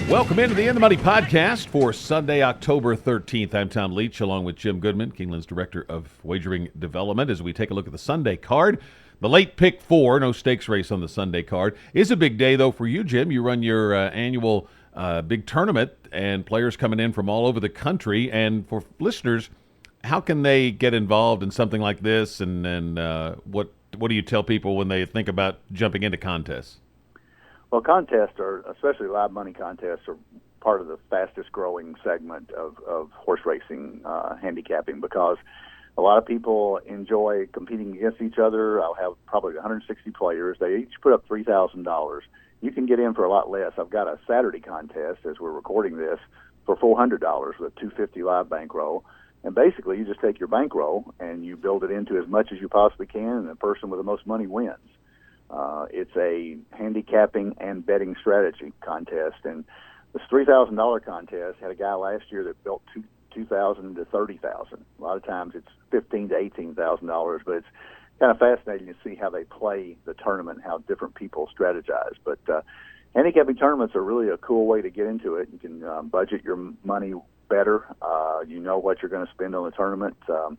Welcome into the In the Money podcast for Sunday, October 13th. I'm Tom Leach, along with Jim Goodman, Keeneland's Director of Wagering Development, as we take a look at the Sunday card. The late pick four, no stakes race on the Sunday card, is a big day, though, for you, Jim. You run your annual big tournament, and players coming in from all over the country. And for listeners, how can they get involved in something like this, and what do you tell people when they think about jumping into contests? Well, contests are, especially live money contests, are part of the fastest growing segment of horse racing handicapping, because a lot of people enjoy competing against each other. I'll have probably 160 players. They each put up $3,000. You can get in for a lot less. I've got a Saturday contest as we're recording this for $400 with a $250 live bankroll. And basically, you just take your bankroll and you build it into as much as you possibly can, and the person with the most money wins. It's a handicapping and betting strategy contest, and this $3,000 contest had a guy last year that built $2,000 to $30,000. A lot of times it's $15,000 to $18,000, but it's kind of fascinating to see how they play the tournament, how different people strategize. But handicapping tournaments are really a cool way to get into it. You can budget your money better. You know what you're going to spend on the tournament. The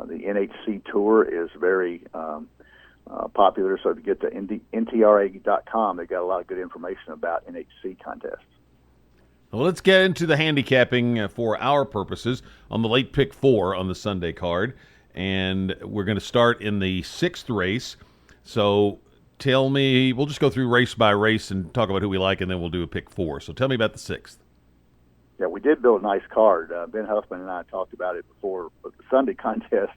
NHC Tour is very popular, so to get to NTRA.com, they've got a lot of good information about NHC contests. Well, let's get into the handicapping for our purposes on the late pick four on the Sunday card, and we're going to start in the sixth race. So tell me, we'll just go through race by race and talk about who we like, and then we'll do a pick four. So tell me about the sixth. Yeah, we did build a nice card. Ben Huffman and I talked about it before, but the Sunday contest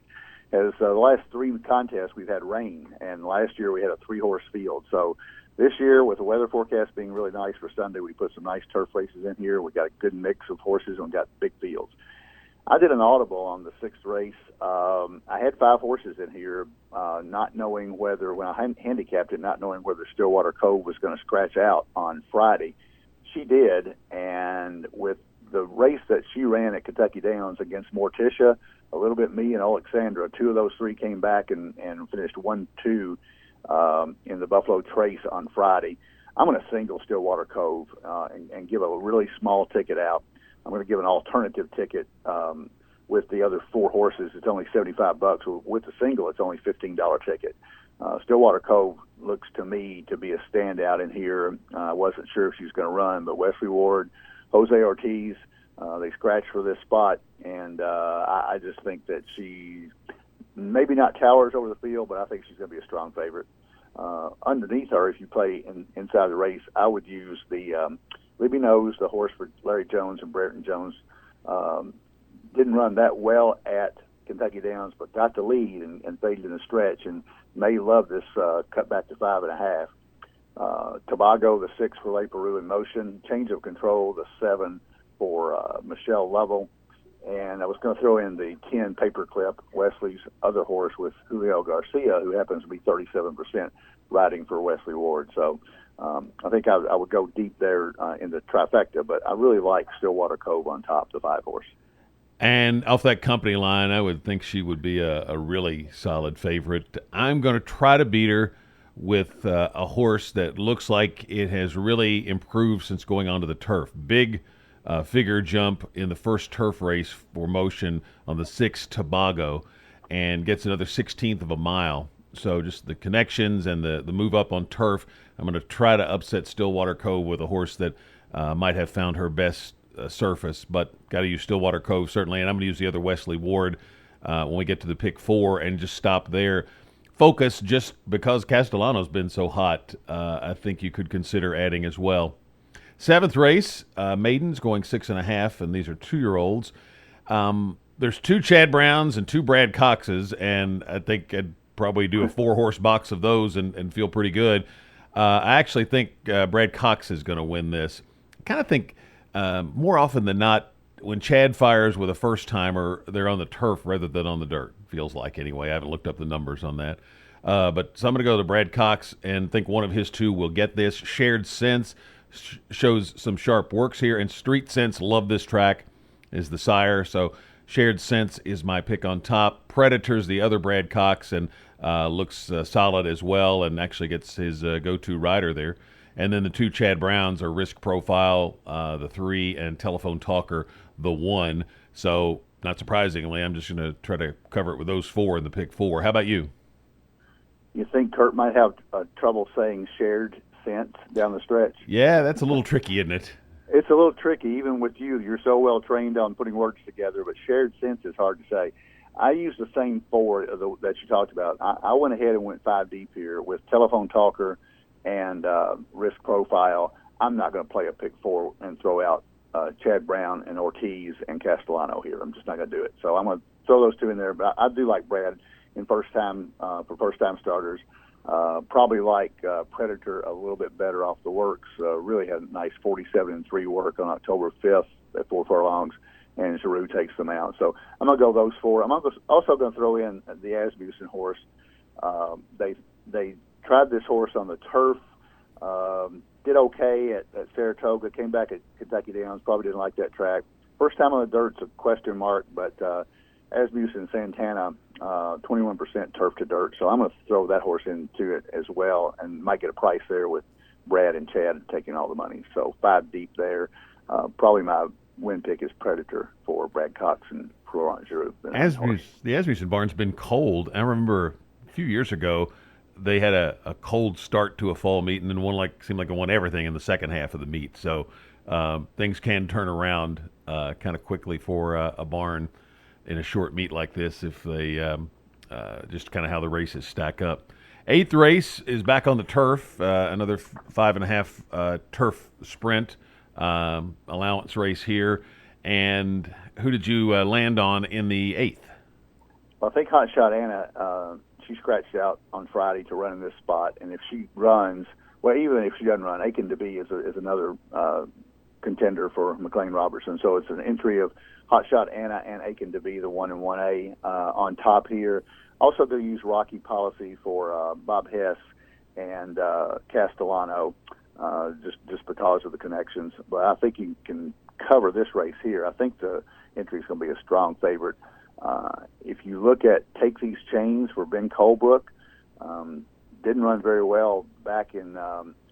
has the last three contests we've had rain, and last year we had a three-horse field. So this year, with the weather forecast being really nice for Sunday, we put some nice turf races in here. We got a good mix of horses and we got big fields. I did an audible on the sixth race. I had five horses in here, not knowing whether, when I handicapped it, not knowing whether Stillwater Cove was going to scratch out on Friday. She did, and with the race that she ran at Kentucky Downs against Morticia, a little bit me and Alexandra, two of those three came back and finished 1-2 in the Buffalo Trace on Friday. I'm going to single Stillwater Cove and give a really small ticket out. I'm going to give an alternative ticket with the other four horses. It's only $75. With the single, it's only $15 ticket. Stillwater Cove looks to me to be a standout in here. I wasn't sure if she was going to run, but Wesley Ward, Jose Ortiz, they scratched for this spot, and I just think that she maybe not towers over the field, but I think she's going to be a strong favorite. Underneath her, if you play inside the race, I would use the Libby Nose, the horse for Larry Jones and Brereton Jones. Didn't run that well at Kentucky Downs, but got the lead and faded in the stretch, and may love this cut back to 5.5. Tobago, the 6 for Le Peru in Motion. Change of Control, the 7 for Michelle Lovell. And I was going to throw in the 10 Paperclip, Wesley's other horse with Julio Garcia, who happens to be 37% riding for Wesley Ward. So I think I would go deep there in the trifecta, but I really like Stillwater Cove on top, the 5 horse. And off that company line, I would think she would be a really solid favorite. I'm going to try to beat her with a horse that looks like it has really improved since going onto the turf. Big figure jump in the first turf race for Motion on the 6 Tobago, and gets another 16th of a mile. So just the connections and the move up on turf. I'm going to try to upset Stillwater Cove with a horse that might have found her best surface, but got to use Stillwater Cove certainly. And I'm going to use the other Wesley Ward when we get to the pick four and just stop there. Focus, just because Castellano's been so hot, I think you could consider adding as well. Seventh race, maidens going 6.5, and these are 2-year-olds. There's 2 Chad Browns and 2 Brad Coxes, and I think I'd probably do a 4-horse box of those and feel pretty good. I actually think Brad Cox is going to win this. I kind of think more often than not, when Chad fires with a first-timer, they're on the turf rather than on the dirt. Feels like, anyway. I haven't looked up the numbers on that. But so I'm going to go to Brad Cox and think one of his 2 will get this. Shared Sense shows some sharp works here, and Street Sense, love this track, is the sire. So Shared Sense is my pick on top. Predators, the other Brad Cox, and looks solid as well, and actually gets his go-to rider there. And then the two Chad Browns are Risk Profile, the 3, and Telephone Talker, the 1. So, not surprisingly, I'm just going to try to cover it with those 4 in the pick 4. How about you? You think Kurt might have trouble saying shared scent down the stretch? Yeah, that's a little tricky, isn't it? It's a little tricky, even with you. You're so well trained on putting words together, but shared sense is hard to say. I used the same 4 that you talked about. I went ahead and went 5 deep here with Telephone Talker and Risk Profile. I'm not going to play a pick 4 and throw out Chad Brown and Ortiz and Castellano here. I'm just not going to do it. So I'm going to throw those 2 in there. But I do like Brad in for first time starters. Probably like Predator a little bit better off the works. Really had a nice 47-3 work on October 5th at 4 furlongs, and Giroux takes them out. So I'm going to go those 4. I'm also going to throw in the Asmussen horse. They tried this horse on the turf, did okay at Saratoga, came back at Kentucky Downs, probably didn't like that track. First time on the dirt's a question mark, but Asmussen Santana, 21% turf to dirt. So I'm going to throw that horse into it as well, and might get a price there with Brad and Chad taking all the money. So 5 deep there. Probably my win pick is Predator for Brad Cox and Florent Giroux. The Asmussen barn's been cold. I remember a few years ago they had a cold start to a fall meet, and then seemed like it won everything in the second half of the meet. So things can turn around kind of quickly for a barn in a short meet like this if they just kind of how the races stack up. 8th race is back on the turf, another 5.5 turf sprint allowance race here. And who did you land on in the 8th? Well, I think Hot Shot Anna, she scratched out on Friday to run in this spot, and if she runs, well, even if she doesn't run, Aiken DeBee is another contender for McLean Robertson. So it's an entry of Hot Shot Anna and Aiken DeBee, the 1 and 1A on top here. Also going to use Rocky Policy for Bob Hess and Castellano, just because of the connections. But I think you can cover this race here. I think the entry is going to be a strong favorite. If you look at Take These Chains for Ben Colebrook, didn't run very well back in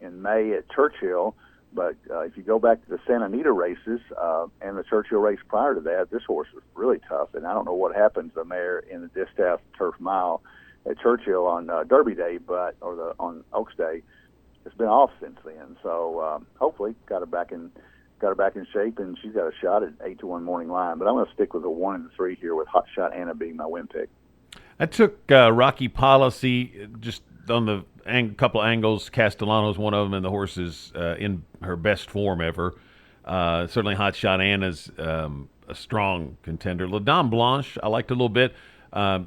May at Churchill. But if you go back to the Santa Anita races and the Churchill race prior to that, this horse was really tough. And I don't know what happened to the mare in the Distaff Turf Mile at Churchill on Derby Day, on Oaks Day. It's been off since then. So hopefully got her back in shape, and she's got a shot at 8-1 morning line. But I'm going to stick with the 1 and the 3 here with Hot Shot Anna being my win pick. I took Rocky Policy just on the couple angles. Castellano's one of them, and the horse is in her best form ever. Certainly Hot Shot Anna's a strong contender. La Dame Blanche, I liked a little bit.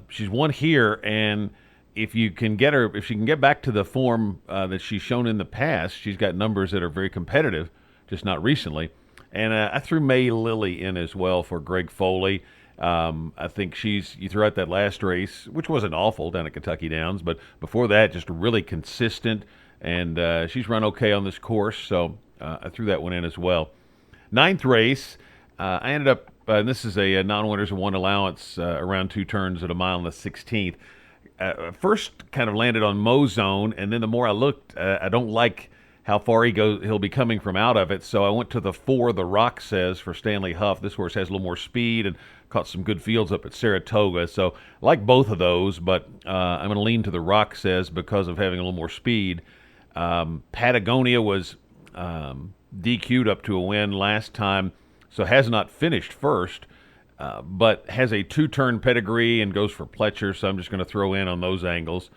She's won here, and if she can get back to the form that she's shown in the past, she's got numbers that are very competitive, just not recently. And I threw May Lily in as well for Greg Foley. I think you threw out that last race, which wasn't awful down at Kentucky Downs, but before that, just really consistent, and she's run okay on this course, so I threw that one in as well. 9th race, I ended up, this is a non-winners and 1 allowance around 2 turns at a mile and the 16th. First kind of landed on Mozone, and then the more I looked, I don't like how far he'll be coming from out of it, so I went to the 4, The Rock Says, for Stanley Huff. This horse has a little more speed and caught some good fields up at Saratoga, so I like both of those, but I'm going to lean to The Rock Says because of having a little more speed. Patagonia was DQ'd up to a win last time, so has not finished first, but has a 2-turn pedigree and goes for Pletcher, so I'm just going to throw in on those angles.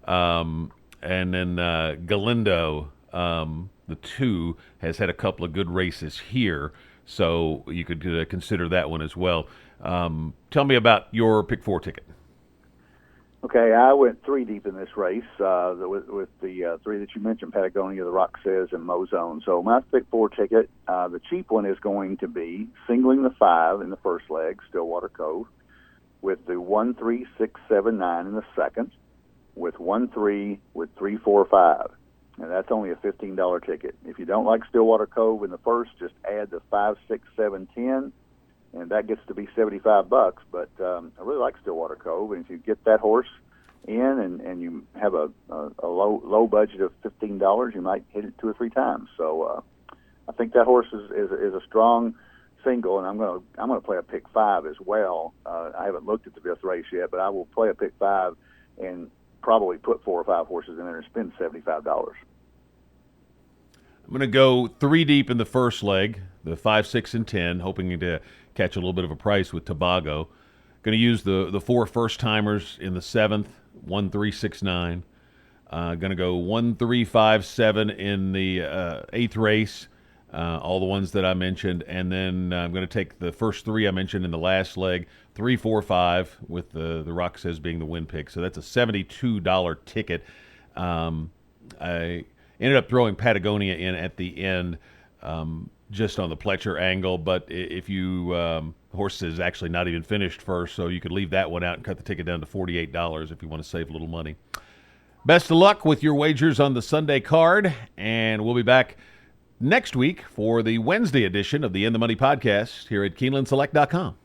And then Galindo, the 2, has had a couple of good races here, so you could consider that one as well. Tell me about your pick 4 ticket. Okay, I went 3 deep in this race with the 3 that you mentioned, Patagonia, The Rock Says, and Mozone. So my pick 4 ticket, the cheap one is going to be singling the 5 in the first leg, Stillwater Cove, with the 1, 3, 6, 7, 9 in the second, with 1, 3, with 3, 4, 5. And that's only a $15 ticket. If you don't like Stillwater Cove in the first, just add the 5, 6, 7, 10, and that gets to be $75. But I really like Stillwater Cove, and if you get that horse in, and you have a low budget of $15, you might hit it 2 or 3 times. So I think that horse is a strong single, and I'm gonna play a pick 5 as well. I haven't looked at the 5th race yet, but I will play a pick 5 and probably put 4 or 5 horses in there and spend $75. I'm going to go 3 deep in the first leg, the 5, 6, and 10, hoping to catch a little bit of a price with Tobago. Going to use the 4 first timers in the 7th, 1, 3, 6, 9. Going to go 1, 3, 5, 7 in the 8th race, all the ones that I mentioned, and then I'm going to take the first 3 I mentioned in the last leg, 3, 4, 5, with the Rock Says being the win pick. So that's a $72 ticket. I ended up throwing Patagonia in at the end, just on the Pletcher angle, but if you the horse is actually not even finished first, so you could leave that one out and cut the ticket down to $48 if you want to save a little money. Best of luck with your wagers on the Sunday card, and we'll be back next week for the Wednesday edition of the In the Money podcast here at KeenelandSelect.com.